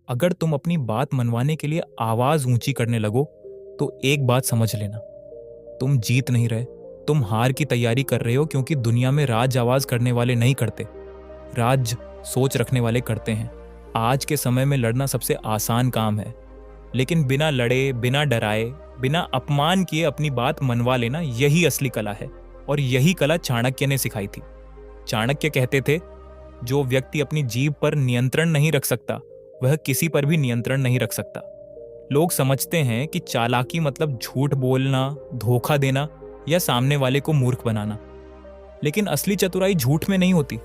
अगर तुम अपनी बात मनवाने के लिए आवाज ऊंची करने लगो तो एक बात समझ लेना, तुम जीत नहीं रहे, तुम हार की तैयारी कर रहे हो, क्योंकि दुनिया में राज आवाज करने वाले नहीं करते, राज सोच रखने वाले करते हैं। आज के समय में लड़ना सबसे आसान काम है, लेकिन बिना लड़े, बिना डराए, बिना अपमान किए अपनी बात मनवा लेना, यही असली कला है। और यही कला चाणक्य ने सिखाई थी। चाणक्य कहते थे, जो व्यक्ति अपनी जीभ पर नियंत्रण नहीं रख सकता वह किसी पर भी नियंत्रण नहीं रख सकता। लोग समझते हैं कि चालाकी मतलब झूठ बोलना, धोखा देना या सामने वाले को मूर्ख बनाना, लेकिन असली चतुराई झूठ में नहीं होती।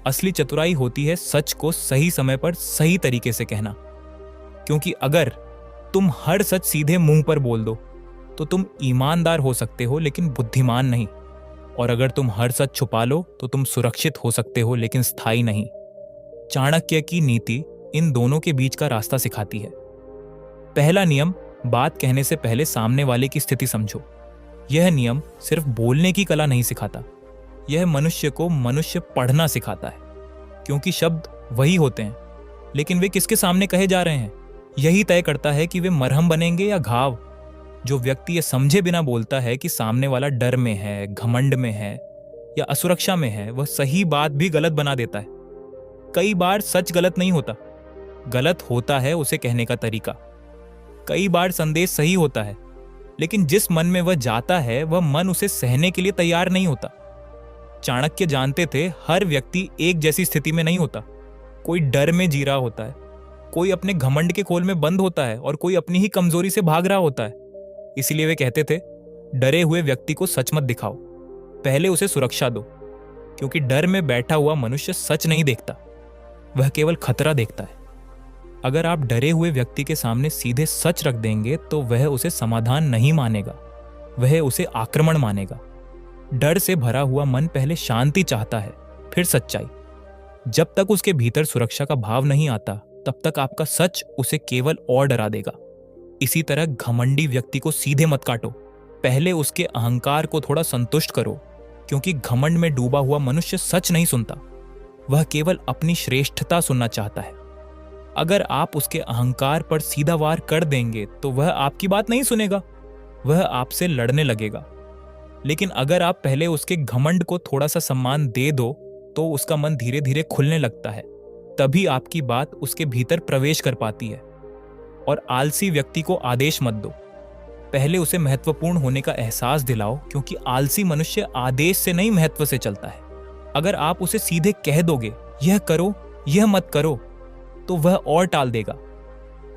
असली चतुराई होती है सच को सही समय पर सही तरीके से कहना। क्योंकि अगर तुम हर सच सीधे मुंह पर बोल दो तो तुम ईमानदार हो सकते हो लेकिन बुद्धिमान नहीं, और अगर तुम हर सच छुपा लो तो तुम सुरक्षित हो सकते हो लेकिन स्थायी नहीं। चाणक्य की नीति इन दोनों के बीच का रास्ता सिखाती है। पहला नियम, बात कहने से पहले सामने वाले की स्थिति समझो। यह नियम सिर्फ बोलने की कला नहीं सिखाता, यह मनुष्य को मनुष्य पढ़ना सिखाता है। क्योंकि शब्द वही होते हैं, लेकिन वे किसके सामने कहे जा रहे हैं यही तय करता है कि वे मरहम बनेंगे या घाव। जो व्यक्ति ये समझे बिना बोलता है कि सामने वाला डर में है, घमंड में है या असुरक्षा में है, वह सही बात भी गलत बना देता है। कई बार सच गलत नहीं होता, गलत होता है उसे कहने का तरीका। कई बार संदेश सही होता है, लेकिन जिस मन में वह जाता है वह मन उसे सहने के लिए तैयार नहीं होता। चाणक्य जानते थे हर व्यक्ति एक जैसी स्थिति में नहीं होता। कोई डर में जी रहा होता है, कोई अपने घमंड के खोल में बंद होता है और कोई अपनी ही कमजोरी से भाग रहा होता है। इसलिए वे कहते थे, डरे हुए व्यक्ति को सच मत दिखाओ, पहले उसे सुरक्षा दो। क्योंकि डर में बैठा हुआ मनुष्य सच नहीं देखता, वह केवल खतरा देखता है। अगर आप डरे हुए व्यक्ति के सामने सीधे सच रख देंगे तो वह उसे समाधान नहीं मानेगा, वह उसे आक्रमण मानेगा। डर से भरा हुआ मन पहले शांति चाहता है, फिर सच्चाई। जब तक उसके भीतर सुरक्षा का भाव नहीं आता, तब तक आपका सच उसे केवल और डरा देगा। इसी तरह घमंडी व्यक्ति को सीधे मत काटो, पहले उसके अहंकार को थोड़ा संतुष्ट करो। क्योंकि घमंड में डूबा हुआ मनुष्य सच नहीं सुनता, वह केवल अपनी श्रेष्ठता सुनना चाहता है। अगर आप उसके अहंकार पर सीधा वार कर देंगे तो वह आपकी बात नहीं सुनेगा, वह आपसे लड़ने लगेगा। लेकिन अगर आप पहले उसके घमंड को थोड़ा सा सम्मान दे दो तो उसका मन धीरे धीरे खुलने लगता है। तभी आपकी बात उसके भीतर प्रवेश कर पाती है। और आलसी व्यक्ति को आदेश मत दो, पहले उसे महत्वपूर्ण होने का एहसास दिलाओ। क्योंकि आलसी मनुष्य आदेश से नहीं, महत्व से चलता है। अगर आप उसे सीधे कह दोगे, यह करो, यह मत करो, तो वह और टाल देगा।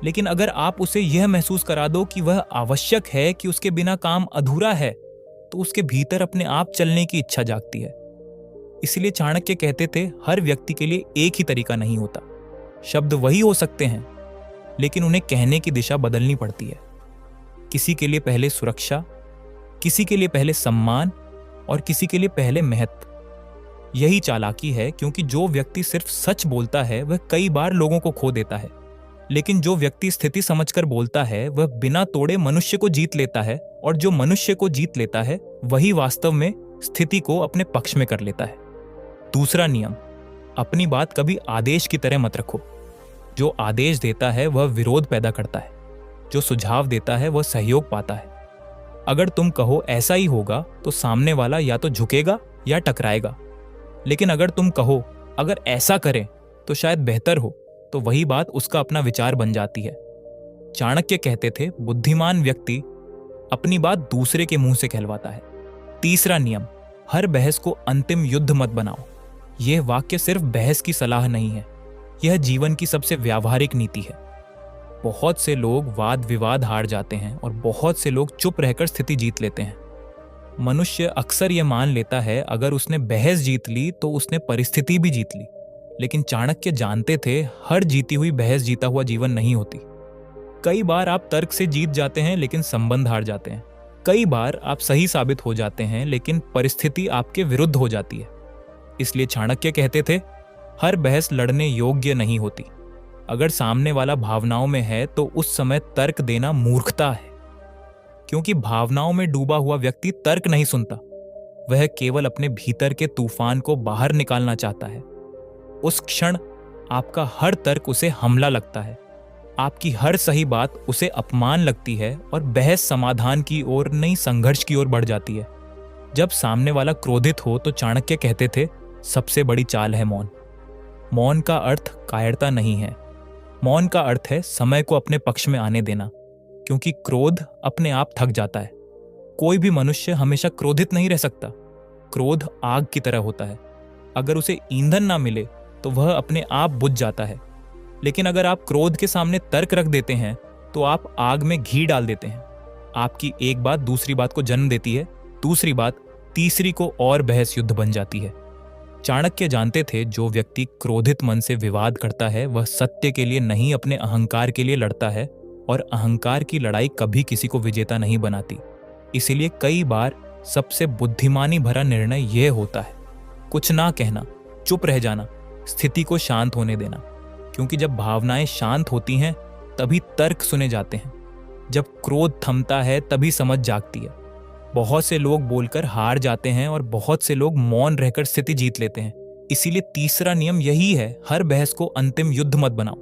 लेकिन अगर आप उसे यह महसूस करा दो कि वह आवश्यक है, कि उसके बिना काम अधूरा है, तो उसके भीतर अपने आप चलने की इच्छा जागती है। इसलिए चाणक्य कहते थे, हर व्यक्ति के लिए एक ही तरीका नहीं होता। शब्द वही हो सकते हैं, लेकिन उन्हें कहने की दिशा बदलनी पड़ती है। किसी के लिए पहले सुरक्षा, किसी के लिए पहले सम्मान और किसी के लिए पहले महत्व। यही चालाकी है, क्योंकि जो व्यक्ति सिर्फ सच बोलता है वह कई बार लोगों को खो देता है। लेकिन जो व्यक्ति स्थिति समझकर बोलता है वह बिना तोड़े मनुष्य को जीत लेता है, और जो मनुष्य को जीत लेता है वही वास्तव में स्थिति को अपने पक्ष में कर लेता है। दूसरा नियम, अपनी बात कभी आदेश की तरह मत रखो। जो आदेश देता है वह विरोध पैदा करता है, जो सुझाव देता है वह सहयोग पाता है। अगर तुम कहो ऐसा ही होगा तो सामने वाला या तो झुकेगा या टकराएगा। लेकिन अगर तुम कहो अगर ऐसा करें तो शायद बेहतर हो, तो वही बात उसका अपना विचार बन जाती है। चाणक्य कहते थे, बुद्धिमान व्यक्ति अपनी बात दूसरे के मुंह से कहलवाता है। तीसरा नियम, हर बहस को अंतिम युद्ध मत बनाओ। यह वाक्य सिर्फ बहस की सलाह नहीं है, यह जीवन की सबसे व्यावहारिक नीति है। बहुत से लोग वाद विवाद हार जाते हैं और बहुत से लोग चुप रहकर स्थिति जीत लेते हैं। मनुष्य अक्सर यह मान लेता है, अगर उसने बहस जीत ली तो उसने परिस्थिति भी जीत ली। लेकिन चाणक्य जानते थे, हर जीती हुई बहस जीता हुआ जीवन नहीं होती। कई बार आप तर्क से जीत जाते हैं लेकिन संबंध हार जाते हैं। कई बार आप सही साबित हो जाते हैं लेकिन परिस्थिति आपके विरुद्ध हो जाती है। इसलिए चाणक्य कहते थे, हर बहस लड़ने योग्य नहीं होती। अगर सामने वाला भावनाओं में है तो उस समय तर्क देना मूर्खता है। क्योंकि भावनाओं में डूबा हुआ व्यक्ति तर्क नहीं सुनता, वह केवल अपने भीतर के तूफान को बाहर निकालना चाहता है। उस क्षण आपका हर तर्क उसे हमला लगता है, आपकी हर सही बात उसे अपमान लगती है और बहस समाधान की ओर नहीं संघर्ष की ओर बढ़ जाती है। जब सामने वाला क्रोधित हो तो चाणक्य कहते थे, सबसे बड़ी चाल है मौन। मौन का अर्थ कायरता नहीं है। मौन का अर्थ है समय को अपने पक्ष में आने देना, क्योंकि क्रोध अपने आप थक जाता है। कोई भी मनुष्य हमेशा क्रोधित नहीं रह सकता। क्रोध आग की तरह होता है, अगर उसे ईंधन ना मिले तो वह अपने आप बुझ जाता है। लेकिन अगर आप क्रोध के सामने तर्क रख देते हैं तो आप आग में घी डाल देते हैं। आपकी एक बात दूसरी बात को जन्म देती है, दूसरी बात तीसरी को, और बहस युद्ध बन जाती है। चाणक्य जानते थे, जो व्यक्ति क्रोधित मन से विवाद करता है वह सत्य के लिए नहीं अपने अहंकार के लिए लड़ता है, और अहंकार की लड़ाई कभी किसी को विजेता नहीं बनाती। इसीलिए कई बार सबसे बुद्धिमानी भरा निर्णय यह होता है, कुछ ना कहना, चुप रह जाना, स्थिति को शांत होने देना। क्योंकि जब भावनाएं शांत होती हैं तभी तर्क सुने जाते हैं। जब क्रोध थमता है तभी समझ जागती है। बहुत से लोग बोलकर हार जाते हैं और बहुत से लोग मौन रहकर स्थिति जीत लेते हैं। इसीलिए तीसरा नियम यही है, हर बहस को अंतिम युद्ध मत बनाओ।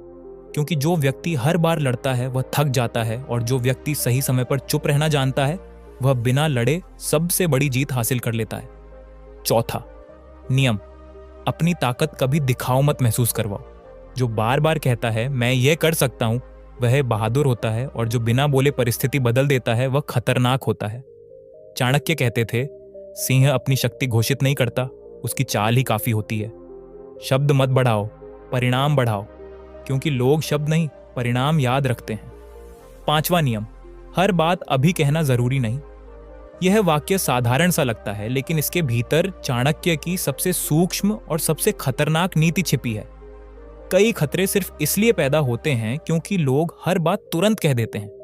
क्योंकि जो व्यक्ति हर बार लड़ता है वह थक जाता है, और जो व्यक्ति सही समय पर चुप रहना जानता है वह बिना लड़े सबसे बड़ी जीत हासिल कर लेता है। चौथा नियम, अपनी ताकत कभी दिखाओ मत महसूस करवाओ। जो बार बार कहता है मैं यह कर सकता हूं वह बहादुर होता है, और जो बिना बोले परिस्थिति बदल देता है वह खतरनाक होता है। चाणक्य कहते थे, सिंह अपनी शक्ति घोषित नहीं करता, उसकी चाल ही काफी होती है। शब्द मत बढ़ाओ, परिणाम बढ़ाओ, क्योंकि लोग शब्द नहीं परिणाम याद रखते हैं। पांचवा नियम, हर बात अभी कहना जरूरी नहीं। यह वाक्य साधारण सा लगता है, लेकिन इसके भीतर चाणक्य की सबसे सूक्ष्म और सबसे खतरनाक नीति छिपी है। कई खतरे सिर्फ इसलिए पैदा होते हैं क्योंकि लोग हर बात तुरंत कह देते हैं।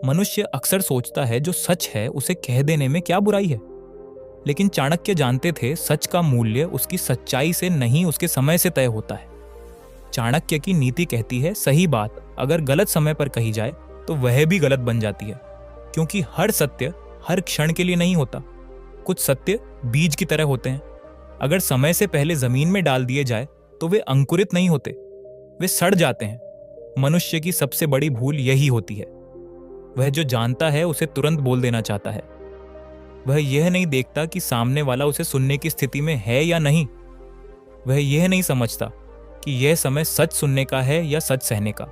मनुष्य अक्सर सोचता है जो सच है उसे कह देने में क्या बुराई है, लेकिन चाणक्य जानते थे सच का मूल्य उसकी सच्चाई से नहीं उसके समय से तय होता है। चाणक्य की नीति कहती है, सही बात अगर गलत समय पर कही जाए तो वह भी गलत बन जाती है, क्योंकि हर सत्य हर क्षण के लिए नहीं होता। कुछ सत्य बीज की तरह होते हैं, अगर समय से पहले जमीन में डाल दिए जाए तो वे अंकुरित नहीं होते, वे सड़ जाते हैं। मनुष्य की सबसे बड़ी भूल यही होती है, वह जो जानता है उसे तुरंत बोल देना चाहता है। वह यह नहीं देखता कि सामने वाला उसे सुनने की स्थिति में है या नहीं। वह यह नहीं समझता कि यह समय सच सुनने का है या सच सहने का।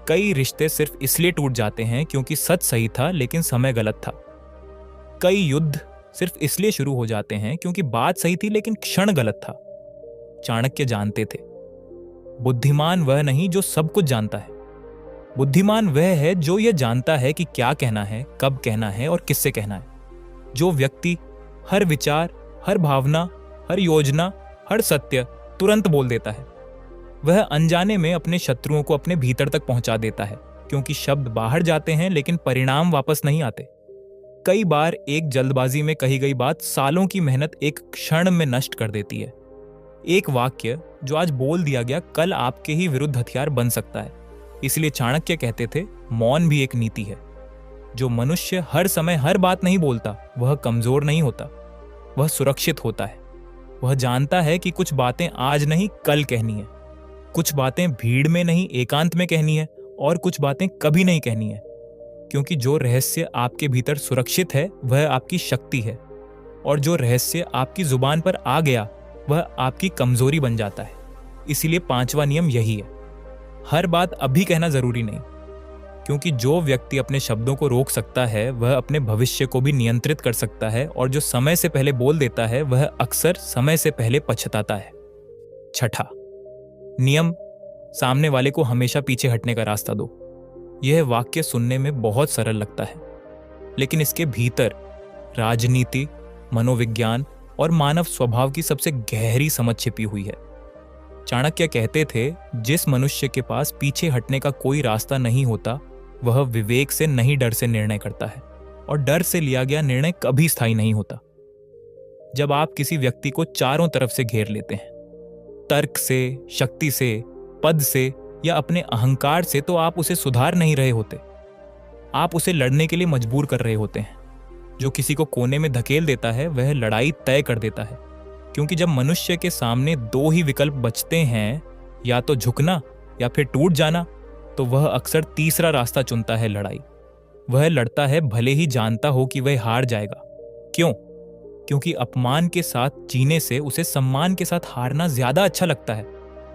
कई रिश्ते सिर्फ इसलिए टूट जाते हैं क्योंकि सच सही था लेकिन समय गलत था। कई युद्ध सिर्फ इसलिए शुरू हो जाते हैं क्योंकि बात सही थी लेकिन क्षण गलत था। चाणक्य जानते थे, बुद्धिमान वह नहीं जो सब कुछ जानता है, बुद्धिमान वह है जो यह जानता है कि क्या कहना है, कब कहना है और किससे कहना है। जो व्यक्ति हर विचार, हर भावना, हर योजना, हर सत्य तुरंत बोल देता है, वह अनजाने में अपने शत्रुओं को अपने भीतर तक पहुंचा देता है, क्योंकि शब्द बाहर जाते हैं लेकिन परिणाम वापस नहीं आते। कई बार एक जल्दबाजी में कही गई बात सालों की मेहनत एक क्षण में नष्ट कर देती है। एक वाक्य जो आज बोल दिया गया कल आपके ही विरुद्ध हथियार बन सकता है। इसलिए चाणक्य कहते थे, मौन भी एक नीति है। जो मनुष्य हर समय हर बात नहीं बोलता वह कमजोर नहीं होता, वह सुरक्षित होता है। वह जानता है कि कुछ बातें आज नहीं कल कहनी है, कुछ बातें भीड़ में नहीं एकांत में कहनी है, और कुछ बातें कभी नहीं कहनी है। क्योंकि जो रहस्य आपके भीतर सुरक्षित है वह आपकी शक्ति है, और जो रहस्य आपकी जुबान पर आ गया वह आपकी कमजोरी बन जाता है। इसीलिए पांचवा नियम यही है, हर बात अभी कहना जरूरी नहीं। क्योंकि जो व्यक्ति अपने शब्दों को रोक सकता है वह अपने भविष्य को भी नियंत्रित कर सकता है, और जो समय से पहले बोल देता है वह अक्सर समय से पहले पछताता है। छठा नियम, सामने वाले को हमेशा पीछे हटने का रास्ता दो। यह वाक्य सुनने में बहुत सरल लगता है, लेकिन इसके भीतर राजनीति, मनोविज्ञान और मानव स्वभाव की सबसे गहरी समझ छिपी हुई है। चाणक्य कहते थे, जिस मनुष्य के पास पीछे हटने का कोई रास्ता नहीं होता वह विवेक से नहीं डर से निर्णय करता है, और डर से लिया गया निर्णय कभी स्थायी नहीं होता। जब आप किसी व्यक्ति को चारों तरफ से घेर लेते हैं, तर्क से, शक्ति से, पद से या अपने अहंकार से, तो आप उसे सुधार नहीं रहे होते, आप उसे लड़ने के लिए मजबूर कर रहे होते हैं। जो किसी को कोने में धकेल देता है वह लड़ाई तय कर देता है, क्योंकि जब मनुष्य के सामने दो ही विकल्प बचते हैं, या तो झुकना या फिर टूट जाना, तो वह अक्सर तीसरा रास्ता चुनता है, लड़ाई। वह लड़ता है भले ही जानता हो कि वह हार जाएगा। क्यों? क्योंकि अपमान के साथ जीने से उसे सम्मान के साथ हारना ज्यादा अच्छा लगता है।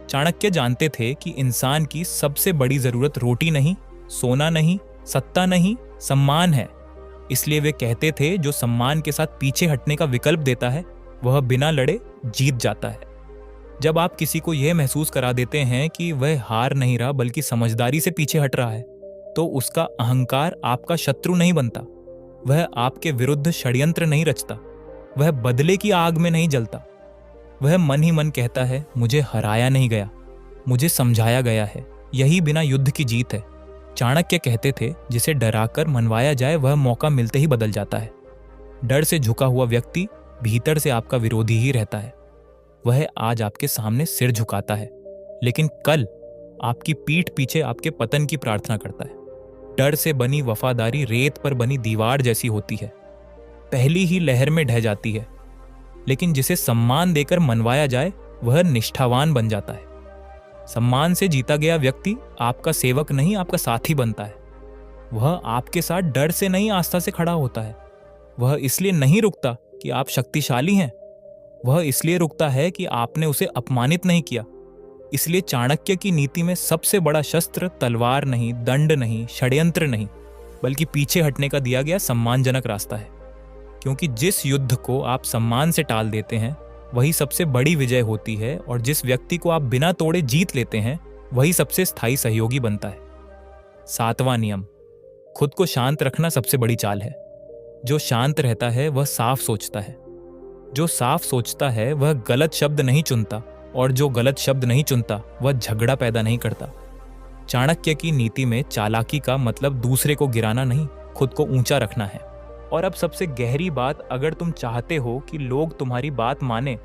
चाणक्य जानते थे कि इंसान की सबसे बड़ी जरूरत रोटी नहीं, सोना नहीं, सत्ता नहीं, सम्मान है। इसलिए वे कहते थे जो सम्मान के साथ पीछे हटने का विकल्प देता है वह बिना लड़े जीत जाता है। जब आप किसी को यह महसूस करा देते हैं कि वह हार नहीं रहा बल्कि समझदारी से पीछे हट रहा है, तो उसका अहंकार आपका शत्रु नहीं बनता। वह आपके विरुद्ध षड्यंत्र नहीं रचता। वह बदले की आग में नहीं जलता। वह मन ही मन कहता है, मुझे हराया नहीं गया, मुझे समझाया गया है। यही बिना युद्ध की जीत है। चाणक्य कहते थे, जिसे डराकर मनवाया जाए वह मौका मिलते ही बदल जाता है। डर से झुका हुआ व्यक्ति भीतर से आपका विरोधी ही रहता है। वह आज आपके सामने सिर झुकाता है, लेकिन कल आपकी पीठ पीछे आपके पतन की प्रार्थना करता है। डर से बनी वफादारी रेत पर बनी दीवार जैसी होती है, पहली ही लहर में ढह जाती है। लेकिन जिसे सम्मान देकर मनवाया जाए वह निष्ठावान बन जाता है। सम्मान से जीता गया व्यक्ति आपका सेवक नहीं, आपका साथी बनता है। वह आपके साथ डर से नहीं, आस्था से खड़ा होता है। वह इसलिए नहीं रुकता कि आप शक्तिशाली हैं, वह इसलिए रुकता है कि आपने उसे अपमानित नहीं किया। इसलिए चाणक्य की नीति में सबसे बड़ा शस्त्र तलवार नहीं, दंड नहीं, षड्यंत्र नहीं, बल्कि पीछे हटने का दिया गया सम्मानजनक रास्ता है। क्योंकि जिस युद्ध को आप सम्मान से टाल देते हैं वही सबसे बड़ी विजय होती है, और जिस व्यक्ति को आप बिना तोड़े जीत लेते हैं वही सबसे स्थायी सहयोगी बनता है। 7वां नियम, खुद को शांत रखना सबसे बड़ी चाल है। जो शांत रहता है वह साफ सोचता है। जो साफ सोचता है वह गलत शब्द नहीं चुनता, और जो गलत शब्द नहीं चुनता वह झगड़ा पैदा नहीं करता। चाणक्य की नीति में चालाकी का मतलब दूसरे को गिराना नहीं, खुद को ऊंचा रखना है। और अब सबसे गहरी बात, अगर तुम चाहते हो कि लोग तुम्हारी बात माने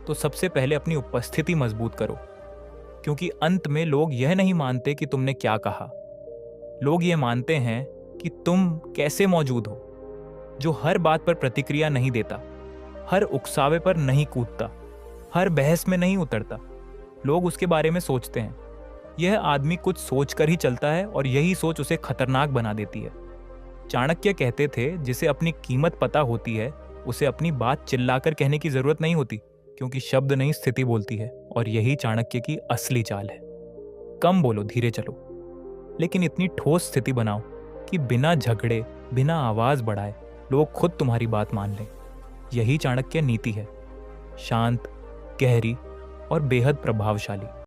तो सबसे पहले अपनी उपस्थिति मजबूत करो। क्योंकि अंत में लोग यह नहीं मानते कि तुमने क्या कहा, लोग यह मानते हैं कि तुम कैसे मौजूद हो। जो हर बात पर प्रतिक्रिया नहीं देता, हर उकसावे पर नहीं कूदता, हर बहस में नहीं उतरता, लोग उसके बारे में सोचते हैं। यह आदमी कुछ सोचकर ही चलता है और यही सोच उसे खतरनाक बना देती है। चाणक्य कहते थे, जिसे अपनी कीमत पता होती है उसे अपनी बात चिल्लाकर कहने की जरूरत नहीं होती, क्योंकि शब्द नहीं स्थिति बोलती है। और यही चाणक्य की असली चाल है। कम बोलो, धीरे चलो, लेकिन इतनी ठोस स्थिति बनाओ कि बिना झगड़े, बिना आवाज बढ़ाए लोग खुद तुम्हारी बात मान लें। यही चाणक्य नीति है, शांत, गहरी और बेहद प्रभावशाली।